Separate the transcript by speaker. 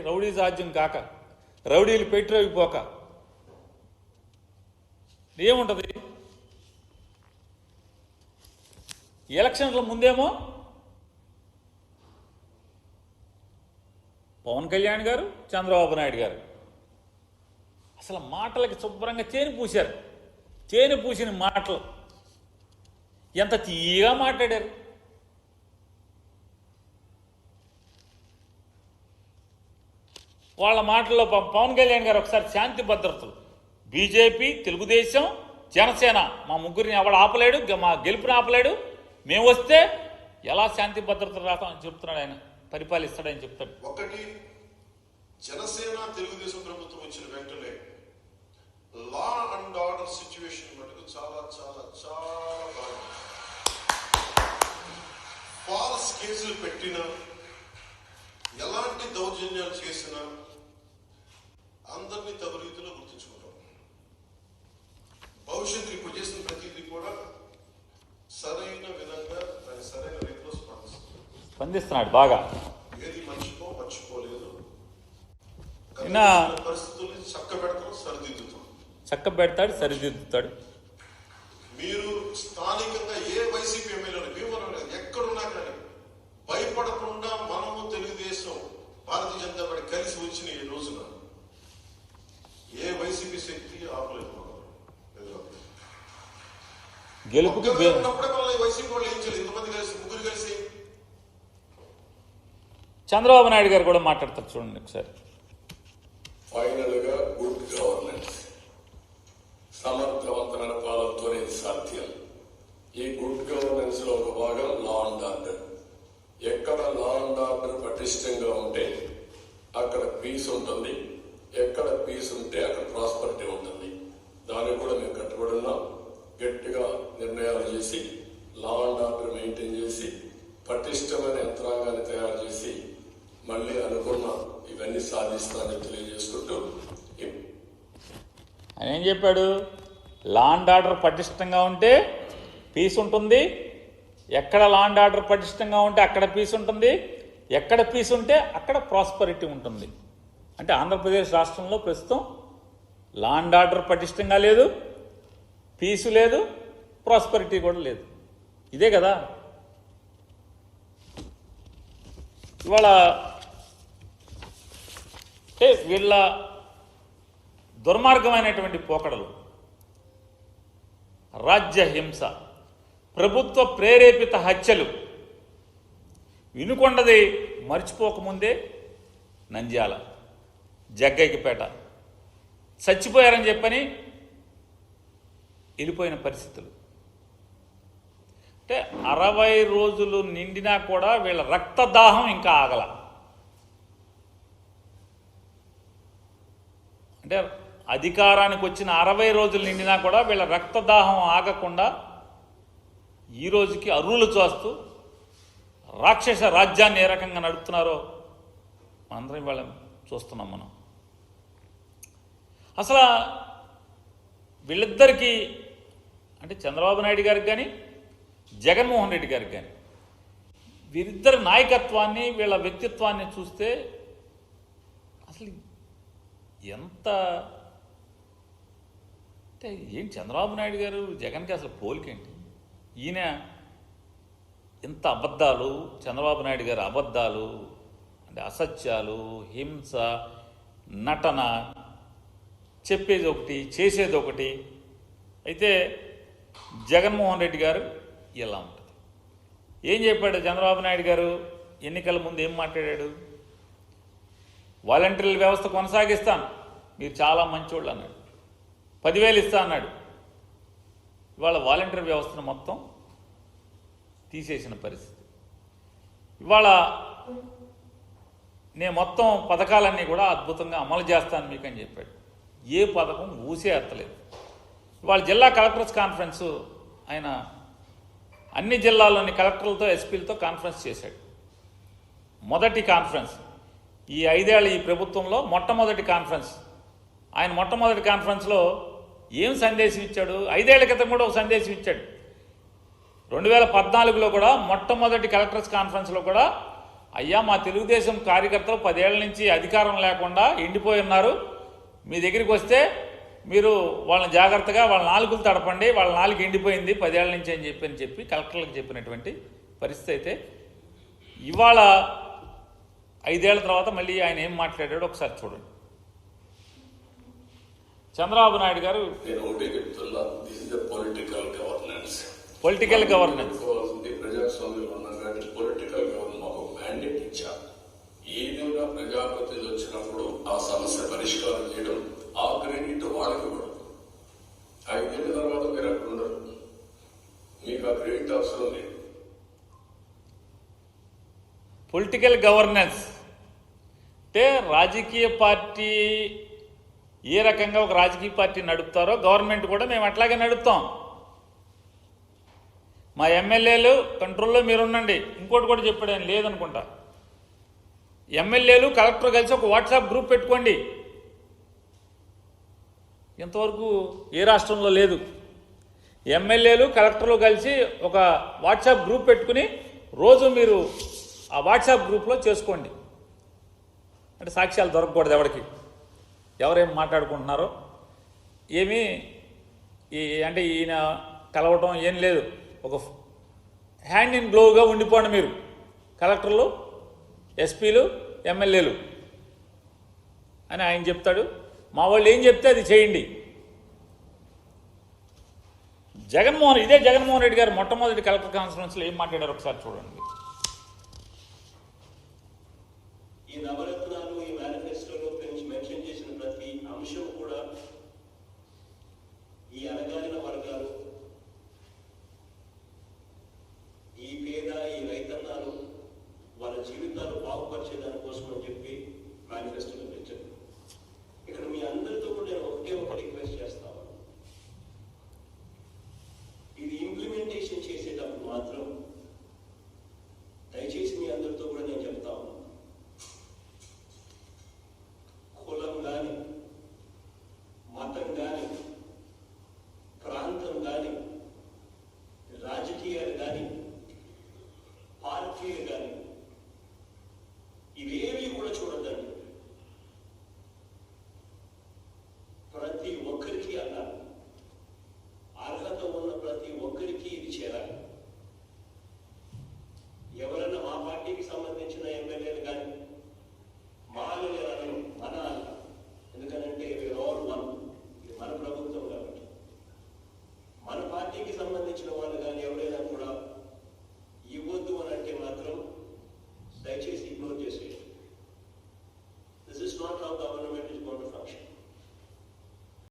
Speaker 1: Rowdy సాధ్యం కాక, రౌడీలు పెట్టిపోక ఏముంటుంది? ఎలక్షన్ల ముందేమో పవన్ కళ్యాణ్ గారు, చంద్రబాబు నాయుడు గారు అసలు మాటలకి శుభ్రంగా చేని పూశారు. చేని పూసిన మాటలు ఎంత తీయగా మాట్లాడారు. వాళ్ళ మాటల్లో పవన్ కళ్యాణ్ గారు ఒకసారి శాంతి భద్రతలు, బీజేపీ, తెలుగుదేశం, జనసేన మా ముగ్గురిని ఎవడు ఆపలేడు, మా గెలుపుని ఆపలేడు, మేము వస్తే ఎలా శాంతి భద్రతలు రాస్తామని చెప్తున్నాడు ఆయన, పరిపాలిస్తాడని చెప్తాడు.
Speaker 2: ఒకటి, జనసేన తెలుగుదేశం ప్రభుత్వం వచ్చిన వెంటనే లా అండ్ ఆర్డర్ సిచ్యువేషన్ మటుకు చాలా చాలా చాలా బాగా, ఫాల్స్ కేసులు పెట్టినా, ఎలాంటి దౌర్జన్యాలు చేసినా అందరినీ తగు రీతిలో గుర్తించుకుంటాం. భవిష్యత్తు ఇప్పుడు చేసిన ప్రతిదీ కూడా సరైన విధంగా దాని సరైన రీతిలో
Speaker 1: స్పందిస్తున్నాడు బాగా.
Speaker 2: ఏది మర్చిపోలేదు. పరిస్థితుల్ని
Speaker 1: చక్క పెడతాడు, సరిదిద్దుతాడు.
Speaker 2: మీరు స్థానికంగా ఏ వైసీపీ ఎమ్మెల్యేలు భీమవరం ఎక్కడున్నా కానీ భయపడకుండా మనము తెలుగుదేశం, భారతీయ జనతా పార్టీ కలిసి వచ్చిన ఈ రోజున ఏ వైసీపీ శక్తి ఆపలేదు.
Speaker 1: గెలుపుకి
Speaker 2: వైసీపీ వాళ్ళు ఏం చేయలేదు. ఇంతమంది కలిసి, ముగ్గురు కలిసి.
Speaker 1: చంద్రబాబు నాయుడు గారు కూడా మాట్లాడతారు, చూడండి ఒకసారి.
Speaker 3: ఫైనల్ గా గుడ్ గవర్నెన్స్, సమర్థవంతమైన పాలనతోనే సాధ్యం. ఈ గుడ్ గవర్నెన్స్ లో ఒక భాగం లా అండ్ ఆర్డర్. ఎక్కడ లా అండ్ ఆర్డర్ పటిష్టంగా ఉంటే అక్కడ పీస్ ఉంటుంది, ఎక్కడ పీస్ ఉంటే అక్కడ ప్రాస్పరిటీ ఉంటుంది. దానికి కూడా మేము కట్టుబడి ఉన్నాం. గట్టిగా నిర్ణయాలు చేసి లా అండ్ ఆర్డర్ మెయింటైన్ చేసి పటిష్టమైన యంత్రాంగాన్ని తయారు చేసి మళ్ళీ అనుకున్న ఇవన్నీ సాధిస్తానని తెలియజేసుకుంటూ,
Speaker 1: ఆయన ఏం చెప్పాడు? లా అండ్ ఆర్డర్ పటిష్టంగా ఉంటే పీస్ ఉంటుంది, ఎక్కడ లా అండ్ ఆర్డర్ పటిష్టంగా ఉంటే అక్కడ పీస్ ఉంటుంది, ఎక్కడ పీస్ ఉంటే అక్కడ ప్రాస్పరిటీ ఉంటుంది. అంటే ఆంధ్రప్రదేశ్ రాష్ట్రంలో ప్రస్తుతం లా అండ్ ఆర్డర్ పటిష్టంగా లేదు, పీసు లేదు, ప్రాస్పరిటీ కూడా లేదు. ఇదే కదా ఇవాళ. అంటే వీళ్ళ దుర్మార్గమైనటువంటి పోకడలు, రాజ్య హింస, ప్రభుత్వ ప్రేరేపిత హత్యలు, వినుకొండది మర్చిపోకముందే నంద్యాల, జగ్గయ్యపేట చచ్చిపోయారని చెప్పని వెళ్ళిపోయిన పరిస్థితులు. అంటే 60 రోజులు నిండినా కూడా వీళ్ళ రక్తదాహం ఇంకా ఆగల. అంటే అధికారానికి వచ్చిన 60 రోజులు నిండినా కూడా వీళ్ళ రక్తదాహం ఆగకుండా ఈ రోజుకి అరువులు చూస్తూ రాక్షస రాజ్యాన్ని ఏ రకంగా నడుపుతున్నారో మనందరం ఇవాళ చూస్తున్నాం మనం. అసలు వీళ్ళిద్దరికీ అంటే చంద్రబాబు నాయుడు గారికి కానీ జగన్మోహన్ రెడ్డి గారికి కానీ వీరిద్దరి నాయకత్వాన్ని, వీళ్ళ వ్యక్తిత్వాన్ని చూస్తే అసలు ఎంత అంటే ఏంటి చంద్రబాబు నాయుడు గారు జగన్కి అసలు పోలికేంటి? ఈయన ఇంత అబద్ధాలు, చంద్రబాబు నాయుడు గారు అబద్ధాలు అంటే అసత్యాలు, హింస, నటన, చెప్పేది ఒకటి చేసేది ఒకటి. అయితే జగన్మోహన్ రెడ్డి గారు ఇలా ఉంటుంది. ఏం చెప్పాడు చంద్రబాబు నాయుడు గారు? ఎన్నికల ముందు ఏం మాట్లాడాడు? వాలంటీర్ల వ్యవస్థ కొనసాగిస్తాను, మీరు చాలా మంచోళ్ళు అన్నాడు. 10,000 ఇస్తా అన్నాడు. ఇవాళ వాలంటీర్ వ్యవస్థను మొత్తం తీసేసిన పరిస్థితి. ఇవాళ నేను మొత్తం పథకాలన్నీ కూడా అద్భుతంగా అమలు చేస్తాను మీకు అని చెప్పాడు. ఏ పథకం ఊసే ఎత్తలేదు. ఇవాళ జిల్లా కలెక్టర్స్ కాన్ఫరెన్స్ ఆయన అన్ని జిల్లాల్లోని కలెక్టర్లతో, ఎస్పీలతో కాన్ఫరెన్స్ చేశాడు. మొదటి కాన్ఫరెన్స్ ఈ 5 ఏళ్ళ ఈ ప్రభుత్వంలో మొట్టమొదటి కాన్ఫరెన్స్. ఆయన మొట్టమొదటి కాన్ఫరెన్స్లో ఏం సందేశం ఇచ్చాడు? 5 ఏళ్ల క్రితం కూడా ఒక సందేశం ఇచ్చాడు. 2014లో కూడా మొట్టమొదటి కలెక్టర్స్ కాన్ఫరెన్స్లో కూడా అయ్యా మా తెలుగుదేశం కార్యకర్తలు 10 ఏళ్ల నుంచి అధికారం లేకుండా ఎండిపోయి ఉన్నారు, మీ దగ్గరికి వస్తే మీరు వాళ్ళని జాగ్రత్తగా వాళ్ళ నాలుగులు తడపండి, వాళ్ళ నాలుగు ఎండిపోయింది 10 ఏళ్ల నుంచి అని చెప్పి కలెక్టర్లకు చెప్పినటువంటి పరిస్థితి అయితే ఇవాళ 5 ఏళ్ల తర్వాత మళ్ళీ ఆయన ఏం మాట్లాడాడో ఒకసారి చూడండి. చంద్రబాబు నాయుడు గారు
Speaker 3: నేను ఒకటే చెప్తున్నా, this is the political governance.
Speaker 1: Political governance
Speaker 3: ప్రజాస్వామ్యంలో ఉన్నాం కాబట్టి పొలిటికల్ గవర్నెన్స్ మాకు మ్యాండేట్ ఇచ్చారు. ఏదైనా ప్రజాప్రతినిధులు వచ్చినప్పుడు ఆ సమస్య పరిష్కారం చేయడం ఆ క్రెడిట్ వాళ్ళకి ఇవ్వడం. 5 ఏళ్ళ తర్వాత మీరు అక్కడ ఉండరు, మీకు ఆ క్రెడిట్ అవసరం లేదు.
Speaker 1: పొలిటికల్ గవర్నెన్స్ అంటే రాజకీయ పార్టీ ఏ రకంగా ఒక రాజకీయ పార్టీ నడుపుతారో గవర్నమెంట్ కూడా మేము అట్లాగే నడుపుతాం. మా ఎమ్మెల్యేలు కంట్రోల్లో మీరు ఉండండి. ఇంకోటి కూడా చెప్పాడు ఆయన, లేదనుకుంటా, ఎమ్మెల్యేలు కలెక్టర్ కలిసి ఒక వాట్సాప్ గ్రూప్ పెట్టుకోండి. ఇంతవరకు ఏ రాష్ట్రంలో లేదు. ఎమ్మెల్యేలు కలెక్టర్లు కలిసి ఒక వాట్సాప్ గ్రూప్ పెట్టుకుని రోజు మీరు ఆ వాట్సాప్ గ్రూప్లో చేసుకోండి. అంటే సాక్ష్యాలు దొరకకూడదు ఎవరికి, ఎవరేం మాట్లాడుకుంటున్నారో ఏమీ అంటే ఈయన కలవటం ఏం లేదు. ఒక హ్యాండ్ ఇన్ గ్లోవ్గా ఉండిపోండి మీరు, కలెక్టర్లు, ఎస్పీలు, ఎమ్మెల్యేలు అని ఆయన చెప్తాడు. మా వాళ్ళు ఏం చెప్తే అది చేయండి. ఇదే జగన్మోహన్ రెడ్డి గారు మొట్టమొదటి కలెక్టర్ కాన్ఫరెన్స్లో ఏం మాట్లాడారు ఒకసారి చూడండి.
Speaker 4: ఈ నవల